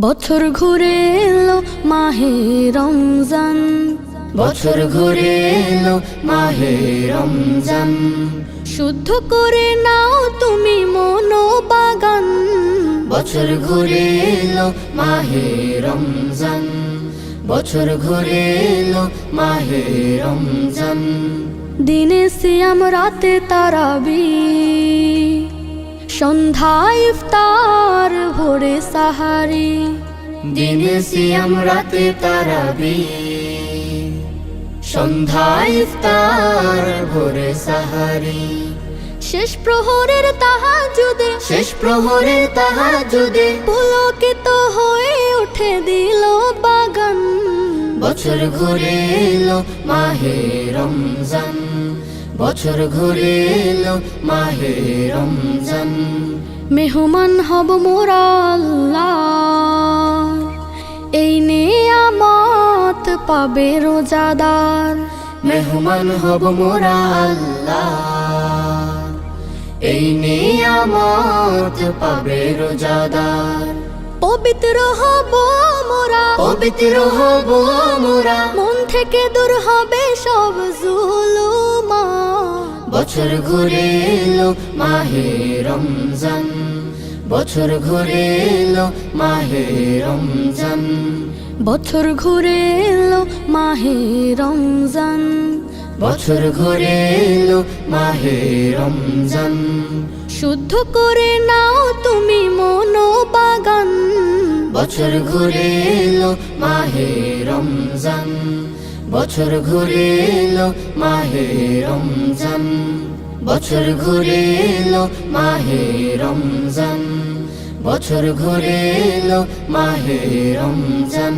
বছর ঘুরে এলো মাহে রমজান, বছর ঘুরে এলো মাহে রমজান। শুদ্ধ করে নাও তুমি মনোবাগান। বছর ঘুরে এলো মাহে রমজান, বছর ঘুরে এলো মাহে রমজান। দিনে সিয়াম রাতে তারাবি, সন্ধ্যায় ইফতার ভোরে সাহারি। দিনে সিয়াম রাতে তারাবি, সন্ধ্যায় ইফতার ভোরে সাহারি। শেষ প্রহরের তাহাজ্জুদে, শেষ প্রহরের তাহাজ্জুদে পুলকিত হয়ে উঠে দিল বাগান। বছর ঘুরে এলো মাহে রমজান, বছর ঘুরে এলো মাহে রমজান। মেহমান হব মোরা আল্লাহর, এই নেয়ামত পাবে রোজাদার। মেহমান হব মোরা আল্লাহ, এই নিয়ামত পাবে রোজাদার। পবিত্র হব মোরা, পবিত্র হব মোরা, মন থেকে দূর হবে সব জুলুমা। বছর ঘুরে এলো মাহে রমজান, বছর ঘুরে এলো মাহে রমজান। বছর ঘুরে এলো মাহে রমজান, বছর ঘুরে এলো মাহে রমজান। শুদ্ধ করে নাও তুমি মনোবাগান। বছর ঘুরে এলো মাহে রমজান, বছর ঘুরে এলো মাহে রমজান। বছর ঘুরে এলো মাহে রমজান, বছর ঘুরে এলো মাহে রমজান।